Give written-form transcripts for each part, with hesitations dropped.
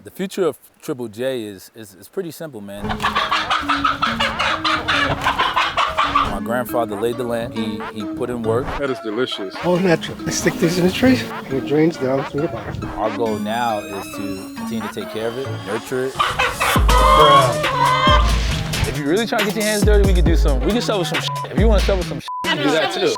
The future of Triple J is pretty simple, man. My grandfather laid the land. He put in work. That is delicious. All natural. I stick these in the tree and it drains down through the bottom. Our goal now is to continue to take care of it, nurture it. If you're really trying to get your hands dirty, we can shovel some shit. If you want to shovel some shit, you can do that too.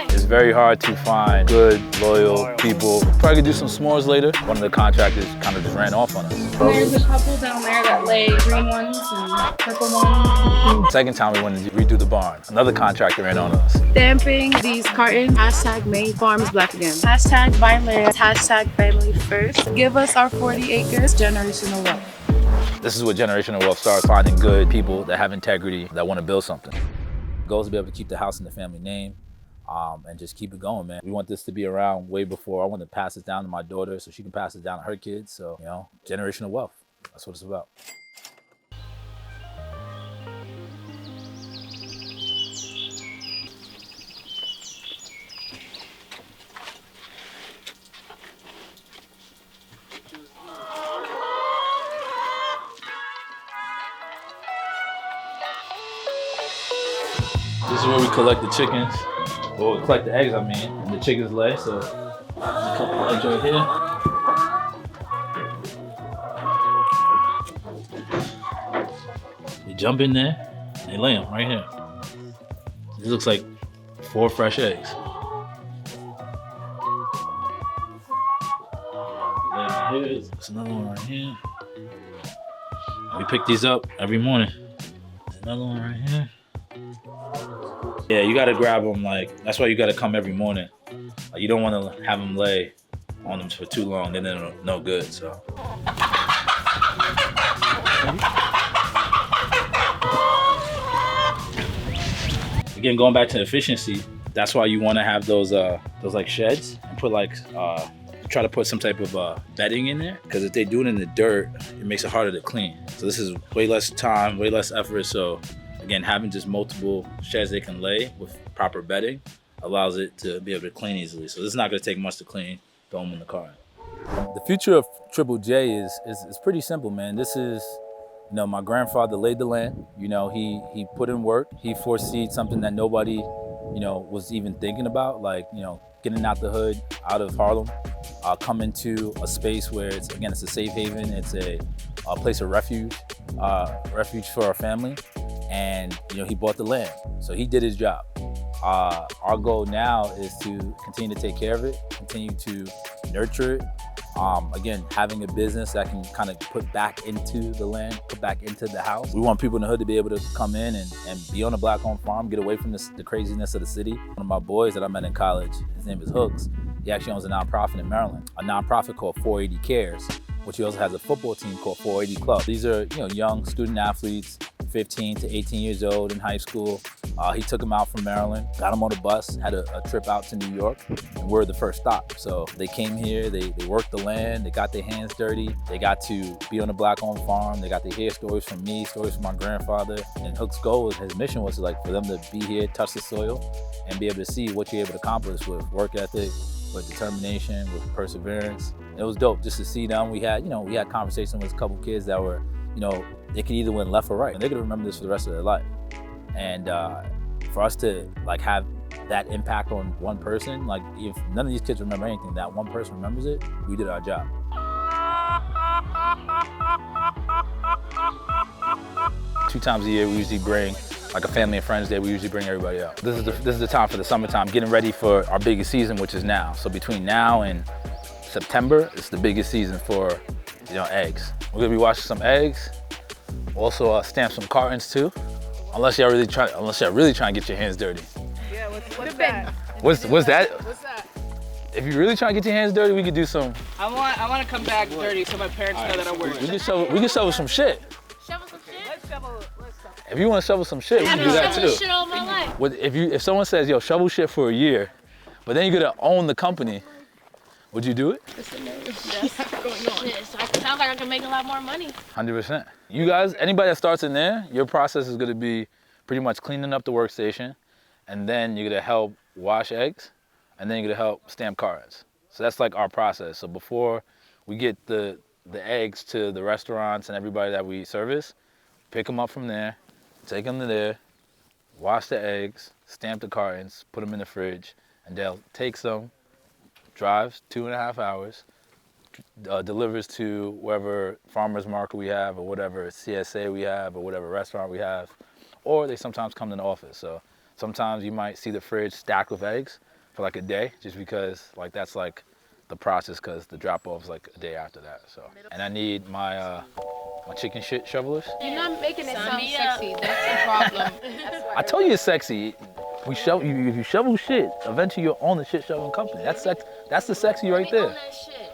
It's very hard to find good, loyal people. Probably could do some s'mores later. One of the contractors kind of just ran off on us. There's a couple down there that lay green ones and purple ones. Second time we wanted to redo the barn. Another contractor ran on us. Stamping these cartons. #Maine Farms Black again. #buy land. #family first. Give us our 40 acres. Generational wealth. This is what generational wealth starts, finding good people that have integrity, that want to build something. The goal is to be able to keep the house in the family name and just keep it going, man. We want this to be around way before. I want to pass it down to my daughter so she can pass it down to her kids. So, generational wealth. That's what it's about. This is where we collect the chickens. Well, we collect the eggs, and the chickens lay. So there's a couple of eggs right here. You jump in there, and they lay them right here. This looks like 4 fresh eggs. There's another one right here. We pick these up every morning. There's another one right here. Yeah, you gotta grab them, that's why you gotta come every morning. You don't wanna have them lay on them for too long, then they're no good, so. Again, going back to efficiency, that's why you wanna have those sheds and put try to put some type of bedding in there, because if they do it in the dirt, it makes it harder to clean. So this is way less time, way less effort, so again, having just multiple sheds they can lay with proper bedding allows it to be able to clean easily. So this is not going to take much to clean. Throw them in the car. The future of Triple J is pretty simple, man. This is, my grandfather laid the land. He put in work. He foreseed something that nobody, was even thinking about, getting out the hood, out of Harlem, coming to a space where it's a safe haven. It's a place of refuge for our family. And he bought the land, so he did his job. Our goal now is to continue to take care of it, continue to nurture it. Again, having a business that can kind of put back into the land, put back into the house. We want people in the hood to be able to come in and be on a black-owned farm, get away from the craziness of the city. One of my boys that I met in college, his name is Hooks. He actually owns a nonprofit in Maryland, a nonprofit called 480 Cares, which he also has a football team called 480 Club. These are young student athletes, 15 to 18 years old in high school. He took them out from Maryland, got them on a bus, had a trip out to New York, and we're the first stop. So they came here, they worked the land, they got their hands dirty, they got to be on a black-owned farm, they got to hear stories from me, stories from my grandfather. And Hook's goal, his mission was for them to be here, touch the soil, and be able to see what you're able to accomplish with work ethic, with determination, with perseverance. It was dope just to see them. We had conversations with a couple kids that were, they could either win left or right, and they could remember this for the rest of their life. And for us to have that impact on one person, if none of these kids remember anything, that one person remembers it, we did our job. 2 times a year, we usually bring a family and friends day. We usually bring everybody out. This is the time for the summertime, getting ready for our biggest season, which is now. So between now and September, it's the biggest season for eggs. We're gonna be washing some eggs. Also stamp some cartons too. Unless y'all really trying to get your hands dirty. Yeah, what's that? What's that? What's that? If you really trying to get your hands dirty, we could do some. I want to come back dirty so my parents know that I work. We can shovel some shit. Shovel some shit? Let's shovel. If you want to shovel some shit, we can do that too. I've been shoveling shit all my life. If someone says, yo, shovel shit for a year, but then you're gonna own the company, would you do it? Sounds like I can make a lot more money. 100%. You guys, anybody that starts in there, your process is gonna be pretty much cleaning up the workstation, and then you're gonna help wash eggs, and then you're gonna help stamp cards. So that's our process. So before we get the the eggs to the restaurants and everybody that we service, pick them up from there, take them to there, wash the eggs, stamp the cartons, put them in the fridge, and they'll take some, drives 2.5 hours, delivers to wherever farmer's market we have or whatever CSA we have or whatever restaurant we have, or they sometimes come to the office. So sometimes you might see the fridge stacked with eggs for like a day, just because like that's like the process, because the drop off is like a day after that. So, and I need my my chicken shit shovelers. You're not making it sound sexy. That's the problem. I told you it's sexy. We shovel, if you shovel shit, eventually you'll own the shit shoveling company. That's the sexy right We own there. that shit.